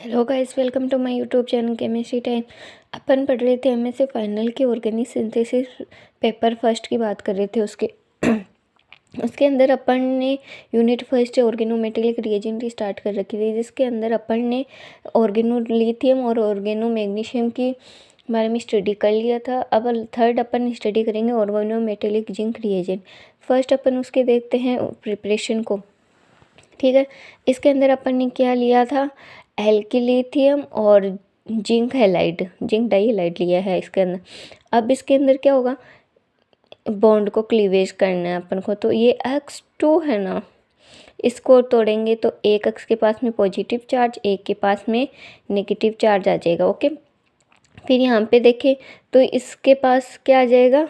Hello guys, welcome to my YouTube channel chemistry time. अपन पढ़ रहे थे एमएससी फाइनल की ऑर्गेनिक सिंथेसिस पेपर फर्स्ट की बात कर रहे थे। उसके अंदर अपन ने यूनिट फर्स्ट ऑर्गेनोमेटेलिक रिएजेंट की स्टार्ट कर रखी थी, जिसके अंदर अपन ने ऑर्गेनो लिथियम और ऑर्गेनो मैग्नीशियम की बारे में स्टडी कर लिया था। अब थर्ड अपन स्टडी करेंगे ऑर्गेनोमेटेलिक जिंक रिएजेंट। फर्स्ट अपन उसके देखते हैं प्रिपरेशन को। ठीक है, इसके अंदर अपन ने क्या लिया था, एल्किल लिथियम और zinc halide, zinc dihalide halide है इसके अंदर। अब इसके अंदर क्या होगा, बॉन्ड को क्लीवेज करना है अपन को। तो ये X2 है ना, इसको तोड़ेंगे तो एक अक्ष के पास में पॉजिटिव चार्ज, एक के पास में नेगेटिव चार्ज आ जाएगा। ओके, फिर यहाँ पे देखें तो इसके पास क्या आ जाएगा,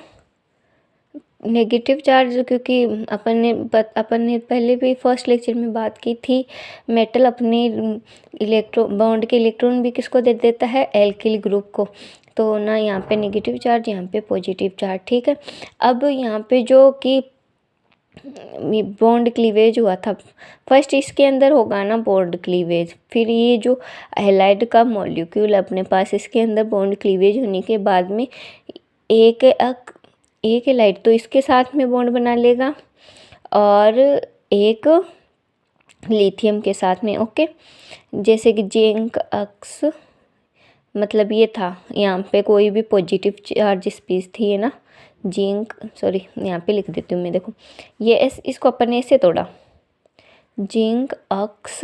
नेगेटिव चार्ज, क्योंकि अपन ने पहले भी फर्स्ट लेक्चर में बात की थी, मेटल अपने इलेक्ट्रॉन बॉन्ड के इलेक्ट्रॉन भी किसको दे देता है, एल्किल ग्रुप को। तो ना यहाँ पे नेगेटिव चार्ज, यहाँ पे पॉजिटिव चार्ज। ठीक है, अब यहाँ पे जो कि बॉन्ड क्लीवेज हुआ था, फर्स्ट इसके अंदर होगा ना बॉन्ड क्लीवेज, फिर ये जो हैलाइड का मॉलिक्यूल अपने पास, इसके अंदर बॉन्ड क्लीवेज होने के बाद में एक हैलाइड तो इसके साथ में बॉन्ड बना लेगा और एक लिथियम के साथ में। ओके, जैसे कि जिंक अक्स, मतलब ये था, यहाँ पे कोई भी पॉजिटिव चार्ज स्पीस थी, है ना, जिंक, सॉरी यहाँ पे लिख देती हूँ मैं, देखो ये इसको अपन ने ऐसे तोड़ा, जिंक अक्स,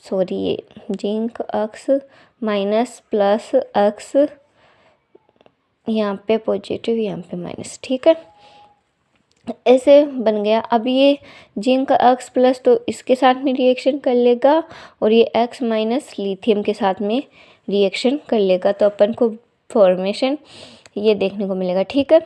सॉरी ये जिंक अक्स माइनस प्लस अक्स, यहाँ पे पॉजिटिव, यहाँ पे माइनस। ठीक है, ऐसे बन गया। अब ये जिंक एक्स प्लस तो इसके साथ में रिएक्शन कर लेगा और ये एक्स माइनस लिथियम के साथ में रिएक्शन कर लेगा, तो अपन को फॉर्मेशन ये देखने को मिलेगा। ठीक है,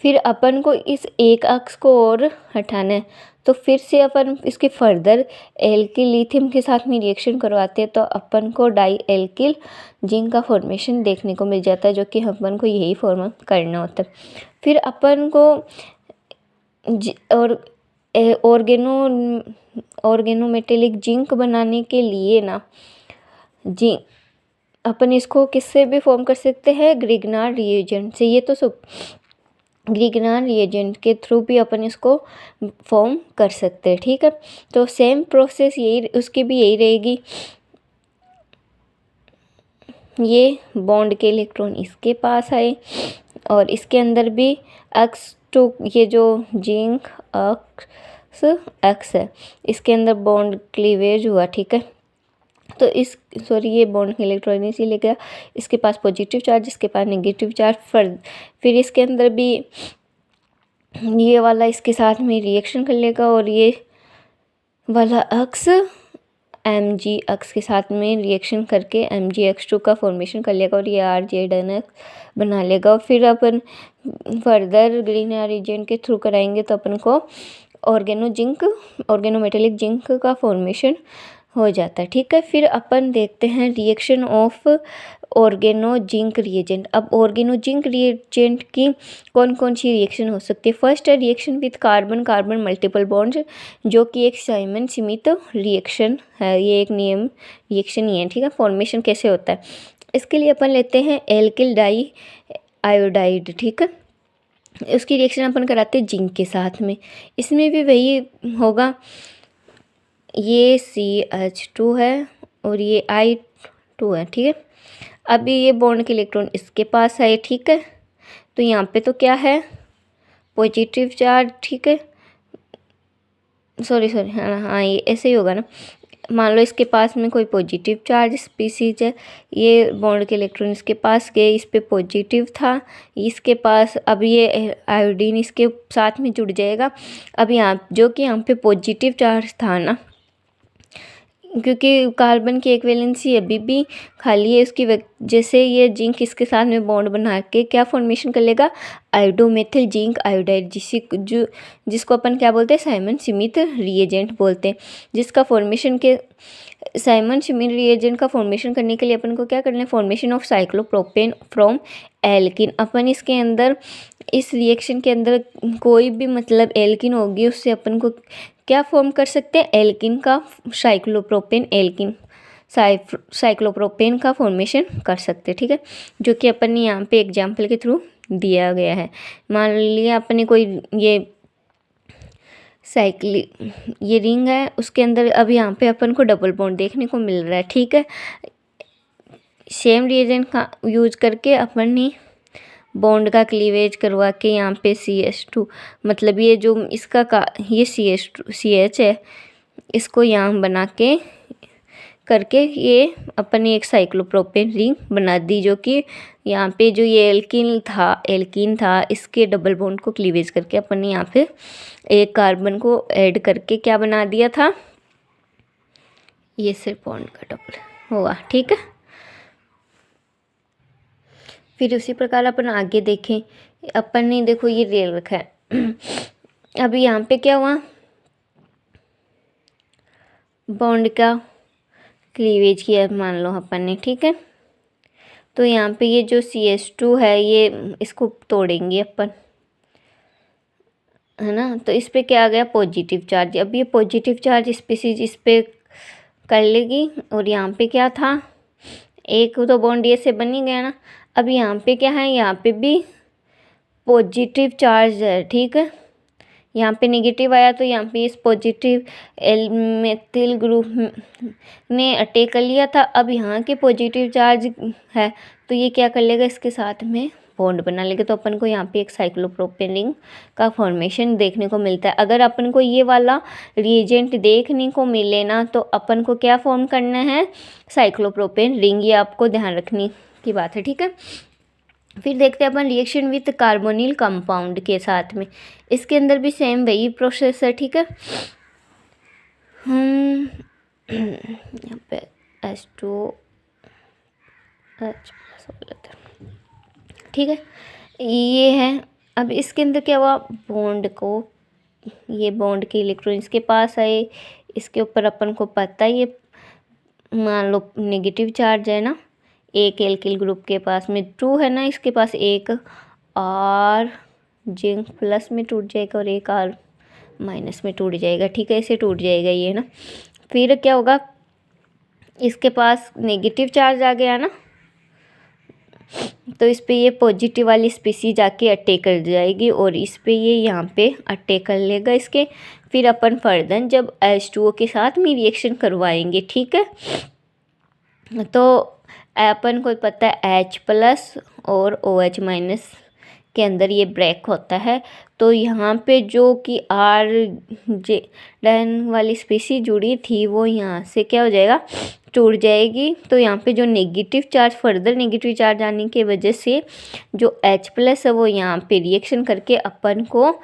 फिर अपन को इस एक अक्स को और हटाना है, तो फिर से अपन इसके फर्दर एल्किल लिथियम के साथ में रिएक्शन करवाते हैं, तो अपन को डाई एल्किल जिंक का फॉर्मेशन देखने को मिल जाता है, जो कि अपन को यही फॉर्म करना होता है। फिर अपन को और ऑर्गेनोमेटेलिक जिंक बनाने के लिए ना, जी अपन इसको किससे भी फॉर्म कर सकते हैं, ग्रिग्नार्ड रिएजेंट से। ये तो सब ग्रिग्नार्ड रिएजेंट के थ्रू भी अपन इसको फॉर्म कर सकते हैं। ठीक है, तो सेम प्रोसेस यही, उसकी भी यही रहेगी। ये बॉन्ड के इलेक्ट्रॉन इसके पास आए और इसके अंदर भी X2, ये जो जिंक एक्स है, इसके अंदर बॉन्ड क्लीवेज हुआ। ठीक है, तो ये बॉन्ड इलेक्ट्रॉन इसी ले गया, इसके पास पॉजिटिव चार्ज, इसके पास नेगेटिव चार्ज। फिर इसके अंदर भी ये वाला इसके साथ में रिएक्शन कर लेगा और ये वाला अक्स Mg अक्स के साथ में रिएक्शन करके MgX2 का फॉर्मेशन कर लेगा और ये RZNX बना लेगा। और फिर अपन फर्दर ग्रिग्नार्ड रिएजेंट के थ्रू कराएंगे तो अपन को ऑर्गेनोमेटेलिक जिंक का फॉर्मेशन हो जाता है। ठीक है, फिर अपन देखते हैं reaction of organozinc reagent. अब ऑर्गेनो जिंक रिएजेंट की कौन कौन सी रिएक्शन हो सकती है। फर्स्ट है reaction with carbon carbon multiple bonds, जो कि एक साइमन स्मिथ रिएक्शन है, ये एक नियम रिएक्शन ही है। ठीक है, फॉर्मेशन कैसे होता है, इसके लिए अपन लेते हैं एल्किल डाई आयोडाइड। ठीक है, उसकी रिएक्शन अपन कराते हैं जिंक के साथ में, इसमें भी वही होगा, ये CH2 है और ये I2 है। ठीक है, अभी ये बॉन्ड के इलेक्ट्रॉन इसके पास है। ठीक है, तो यहाँ पे तो क्या है, पॉजिटिव चार्ज। ठीक है, सॉरी हाँ ये ऐसे ही होगा ना, मान लो इसके पास में कोई पॉजिटिव चार्ज स्पीसीज है, ये बॉन्ड के इलेक्ट्रॉन इसके पास गए, इस पे पॉजिटिव था इसके पास, अब ये आयोडीन इसके साथ में जुड़ जाएगा। अब यहाँ जो कि यहाँ पे पॉजिटिव चार्ज था ना, क्योंकि कार्बन की एक वैलेंसी अभी भी खाली है, उसकी वजह से ये जिंक इसके साथ में बॉन्ड बना के क्या फॉर्मेशन कर लेगा, आयोडोमेथिल जिंक आयोडाइड, जिसको अपन क्या बोलते हैं, साइमन स्मिथ रिएजेंट बोलते हैं। जिसका फॉर्मेशन के साइमन स्मिथ रिएजेंट का फॉर्मेशन करने के लिए अपन को क्या करना है, formation of cyclopropane from alkene. अपन इसके अंदर इस रिएक्शन के अंदर कोई भी मतलब एल्किन होगी, उससे अपन को क्या फॉर्म कर सकते हैं, एल्किन का साइक्लोप्रोपेन एल्किन साइक्लोप्रोपेन का फॉर्मेशन कर सकते, ठीक है, जो कि अपन ने यहाँ पे एग्जाम्पल के थ्रू दिया गया है। मान लिया अपने कोई ये रिंग है, उसके अंदर अब यहाँ पे अपन को डबल बॉन्ड देखने को मिल रहा है, ठीक है। सेम रिएजेंट का यूज करके अपन ने बॉन्ड का क्लीवेज करवा के यहाँ पे CH2 मतलब ये जो इसका ये CH है, इसको यहाँ बना के करके ये अपन एक साइक्लोप्रोपेन रिंग बना दी, जो कि यहाँ पे जो ये एल्कीन था इसके डबल बॉन्ड को क्लीवेज करके अपन ने यहाँ पे एक कार्बन को ऐड करके क्या बना दिया था, ये सिर्फ बॉन्ड का डबल हुआ, ठीक है। फिर उसी प्रकार अपन आगे देखें, अपन ने देखो ये रेल रखा है अभी यहाँ पे क्या हुआ, बॉन्ड का क्लीवेज किया मान लो अपन ने, ठीक है। तो यहाँ पे ये जो CH2 है ये इसको तोड़ेंगे अपन, है ना। तो इस पे क्या आ गया, पॉजिटिव चार्ज। अब ये पॉजिटिव चार्ज स्पीसीज इस पे कर लेगी, और यहाँ पे क्या था, एक तो बॉन्ड ये से बन ही गया ना। अब यहाँ पे क्या है, यहाँ पे भी पॉजिटिव चार्ज है, ठीक है। यहाँ पे नेगेटिव आया तो यहाँ पे इस पॉजिटिव मेथिल ग्रुप ने अटैक कर लिया था। अब यहाँ के पॉजिटिव चार्ज है तो ये क्या कर लेगा, इसके साथ में बॉन्ड बना लेगा। तो अपन को यहाँ पे एक साइक्लोप्रोपेन रिंग का फॉर्मेशन देखने को मिलता है। अगर अपन को ये वाला रिएजेंट देखने को मिले ना, तो अपन को क्या फॉर्म करना है, साइक्लोप्रोपेन रिंग। ये आपको ध्यान रखने की बात है, ठीक है। फिर देखते हैं अपन रिएक्शन विथ कार्बोनिल कंपाउंड के साथ में, इसके अंदर भी सेम वही प्रोसेस है, ठीक है। यहाँ पे H2H+ ठीक है, ये है। अब इसके अंदर क्या हुआ, ये बॉन्ड के इलेक्ट्रॉन इसके पास आए, इसके ऊपर अपन को पता है ये मान लो नेगेटिव चार्ज है ना, एक एल्किल ग्रुप के पास में 2 है ना, इसके पास एक R जिंक प्लस में टूट जाएगा और एक R माइनस में टूट जाएगा, ठीक है, इसे टूट जाएगा ये ना। फिर क्या होगा, इसके पास नेगेटिव चार्ज आ गया ना, तो इस पे ये पॉजिटिव वाली स्पीसीज जाके अटैक कर जाएगी और इस पे ये यहाँ पे अटैक कर लेगा इसके। फिर अपन फर्दर जब H2O के साथ में रिएक्शन करवाएंगे, ठीक है, तो अपन को पता है H+ और OH- के अंदर ये ब्रेक होता है। तो यहाँ पे जो कि R वाली स्पीसीज जुड़ी थी वो यहाँ से क्या हो जाएगा, टूट जाएगी। तो यहाँ पे जो negative charge, further negative charge आने की वजह से जो H+ है वो यहाँ पे रिएक्शन करके अपन को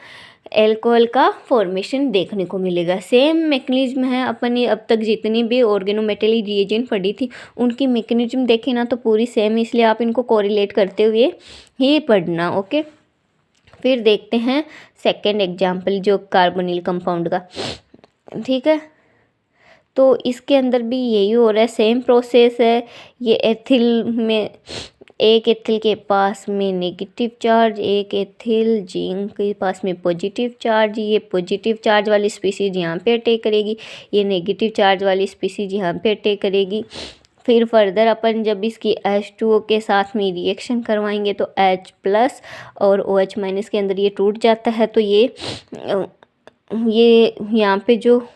एल्कोहल का फॉर्मेशन देखने को मिलेगा। सेम मैकेनिज्म है, अपन ने अब तक जितनी भी ऑर्गेनोमेटेलिक रिएजेंट पढ़ी थी उनकी मैकेनिज्म देखे ना तो पूरी सेम, इसलिए आप इनको कोरिलेट करते हुए ही पढ़ना, ओके। फिर देखते हैं सेकेंड एग्जाम्पल जो कार्बोनिल कंपाउंड का, ठीक है। तो इसके अंदर भी यही हो रहा है, सेम प्रोसेस है। ये एथिल में एक एथिल के पास में नेगेटिव चार्ज, एक एथिल जिंक के पास में पॉजिटिव चार्ज। ये पॉजिटिव चार्ज वाली स्पीसीज यहाँ पे अटैक करेगी, ये नेगेटिव चार्ज वाली स्पीसीज यहाँ पे अटैक करेगी। फिर फर्दर अपन जब इसकी H2O के साथ में रिएक्शन करवाएंगे तो H+ और OH- के अंदर ये टूट जाता है। तो ये यहाँ पे जो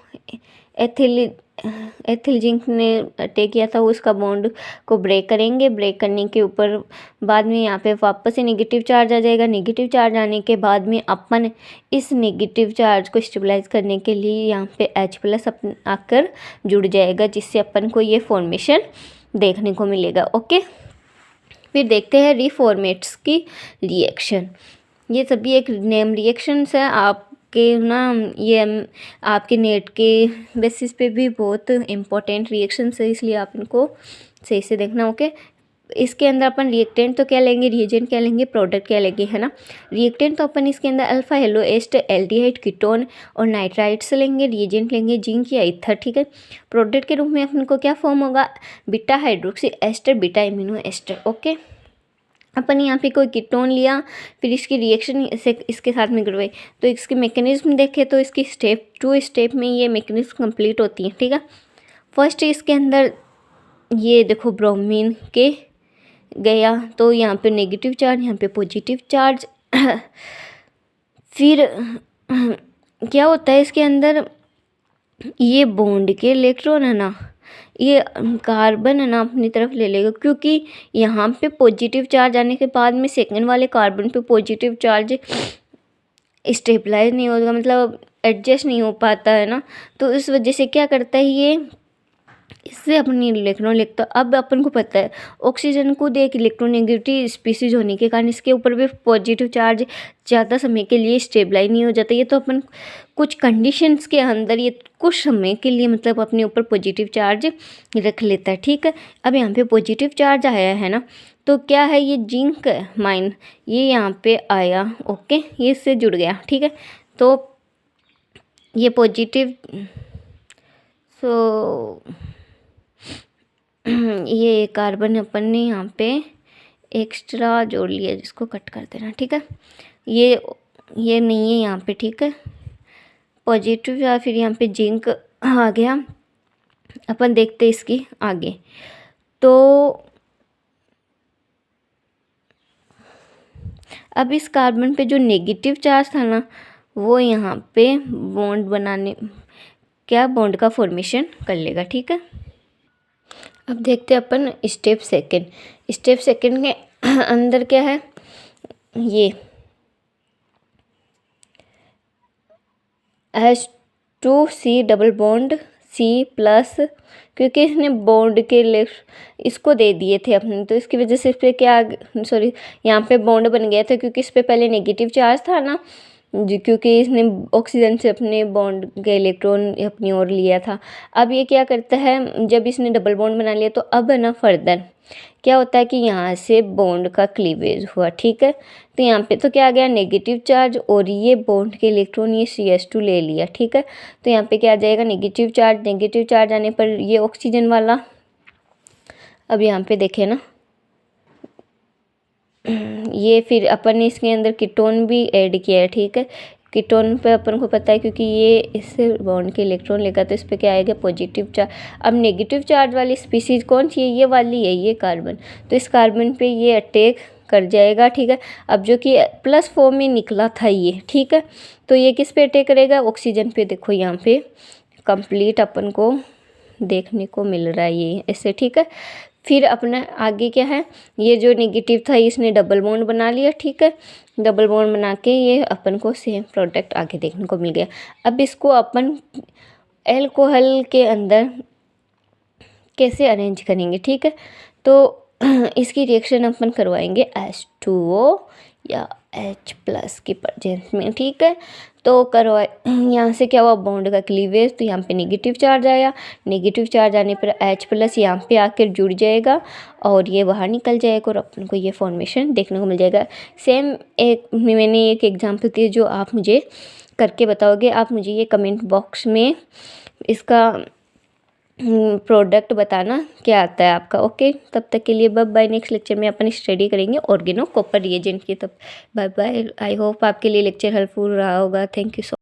एथिल जिंक ने अटैक किया था उसका बॉन्ड को ब्रेक करेंगे। ब्रेक करने के ऊपर बाद में यहाँ पे वापस से नेगेटिव चार्ज आ जाएगा। नेगेटिव चार्ज आने के बाद में अपन इस नेगेटिव चार्ज को स्टेबलाइज करने के लिए यहाँ पे H+ आकर जुड़ जाएगा, जिससे अपन को ये फॉर्मेशन देखने को मिलेगा, ओके। फिर देखते हैं रिफॉर्मेट्स की रिएक्शन। ये सभी एक नेम रिएक्शंस है, आपके ना ये आपके नेट के बेसिस पे भी बहुत इम्पोर्टेंट रिएक्शंस है, इसलिए आप इनको सही से देखना, ओके। इसके अंदर अपन रिएक्टेंट तो क्या लेंगे, रिएजेंट क्या लेंगे, प्रोडक्ट क्या लेंगे, है ना। रिएक्टेंट तो अपन इसके अंदर alpha halo ester aldehyde ketone और नाइट्राइड्स लेंगे। रिएजेंट लेंगे जिंक या ईथर, ठीक है। प्रोडक्ट के रूप में अपन को क्या फॉर्म होगा, beta hydroxy ester, beta immuno ester, okay. अपन यहाँ पे कोई कीटोन लिया, फिर इसकी रिएक्शन इसके साथ में करवाई, तो इसकी मैकेनिज्म देखे तो इसकी स्टेप 2 स्टेप में ये मैकेनिज्म कंप्लीट होती है, ठीक है। फर्स्ट इसके अंदर ये देखो ब्रोमीन के गया, तो यहाँ पे नेगेटिव चार्ज, यहाँ पे पॉजिटिव चार्ज। फिर क्या होता है इसके अंदर, ये बॉन्ड के इलेक्ट्रॉन है ना, ये कार्बन है ना अपनी तरफ ले लेगा, क्योंकि यहाँ पे पॉजिटिव चार्ज आने के बाद में सेकंड वाले कार्बन पे पॉजिटिव चार्ज स्टेबलाइज नहीं होगा, मतलब एडजस्ट नहीं हो पाता है ना। तो इस वजह से क्या करता है ये, इससे अपनी इलेक्ट्रॉन लिखता। अब अपन को पता है ऑक्सीजन को एक इलेक्ट्रोनेगेटिव स्पीसीज होने के कारण इसके ऊपर भी पॉजिटिव चार्ज ज़्यादा समय के लिए स्टेबलाइज नहीं हो जाता। ये तो अपन कुछ कंडीशंस के अंदर ये कुछ समय के लिए मतलब अपने ऊपर पॉजिटिव चार्ज रख लेता है, ठीक है। अब यहाँ पे पॉजिटिव चार्ज आया है ना, तो क्या है ये जिंक माइन, ये यहाँ पे आया, ओके, ये इससे जुड़ गया, ठीक है। तो ये पॉजिटिव, सो ये कार्बन अपन ने यहाँ पे एक्स्ट्रा जोड़ लिया, जिसको कट कर देना, ठीक है। ये नहीं है यहाँ पे, ठीक है, पॉजिटिव, या फिर यहाँ पे जिंक आ गया। अपन देखते इसकी आगे। तो अब इस कार्बन पे जो नेगेटिव चार्ज था ना, वो यहाँ पे बॉन्ड बनाने, क्या बॉन्ड का फॉर्मेशन कर लेगा, ठीक है। अब देखते हैं अपन स्टेप सेकंड। स्टेप सेकंड के अंदर क्या है, ये H2C डबल बॉन्ड C+, क्योंकि इसने बॉन्ड के लिए इसको दे दिए थे अपने, तो इसकी वजह से इस पर क्या, सॉरी, यहाँ पे बॉन्ड बन गया था, क्योंकि इस पर पहले नेगेटिव चार्ज था ना जी, क्योंकि इसने ऑक्सीजन से अपने बॉन्ड के इलेक्ट्रॉन अपनी ओर लिया था। अब ये क्या करता है, जब इसने डबल बॉन्ड बना लिया, तो अब है ना फर्दर क्या होता है कि यहाँ से बॉन्ड का क्लीवेज हुआ, ठीक है। तो यहाँ पे तो क्या आ गया, नेगेटिव चार्ज, और ये बॉन्ड के इलेक्ट्रॉन ये CH2 ले लिया, ठीक है। तो यहाँ पे क्या आ जाएगा, नेगेटिव चार्ज। नेगेटिव चार्ज आने पर ये ऑक्सीजन वाला, अब यहाँ पे देखें ना, ये फिर अपन ने इसके अंदर कीटोन भी ऐड किया है, ठीक है। कीटोन पे अपन को पता है, क्योंकि ये इससे बॉन्ड के इलेक्ट्रॉन लेगा, तो इस पर क्या आएगा, पॉजिटिव चार्ज। अब नेगेटिव चार्ज वाली स्पीसीज कौन सी है, ये वाली है, ये कार्बन। तो इस कार्बन पे ये अटैक कर जाएगा, ठीक है। अब जो कि प्लस फॉर्म में निकला था ये, ठीक है, तो ये किस पे अटैक करेगा, ऑक्सीजन पे। देखो यहाँ पे कंप्लीट अपन को देखने को मिल रहा है ये ऐसे, ठीक है। फिर अपना आगे क्या है, ये जो नेगेटिव था इसने डबल बॉन्ड बना लिया, ठीक है। डबल बॉन्ड बना के ये अपन को सेम प्रोडक्ट आगे देखने को मिल गया। अब इसको अपन एल्कोहल के अंदर कैसे अरेंज करेंगे, ठीक है। तो इसकी रिएक्शन अपन करवाएंगे H2O या H+ की प्रेजेंस में, ठीक है। तो करवा, यहाँ से क्या हुआ, बॉन्ड का क्लीवेज, तो यहाँ पे नेगेटिव चार्ज आया। नेगेटिव चार्ज आने पर H+ यहाँ पे आकर जुड़ जाएगा और ये बाहर निकल जाएगा, और अपन को ये फॉर्मेशन देखने को मिल जाएगा। सेम एक मैंने एक एग्जाम्पल दी जो आप मुझे करके बताओगे। आप मुझे ये कमेंट बॉक्स में इसका प्रोडक्ट बताना क्या आता है आपका, ओके। तब तक के लिए बाय बाय। नेक्स्ट लेक्चर में अपन स्टडी करेंगे ऑर्गेनो कॉपर रिएजेंट की। तब बाय बाय। आई होप आपके लिए लेक्चर हेल्पफुल रहा होगा। Thank you so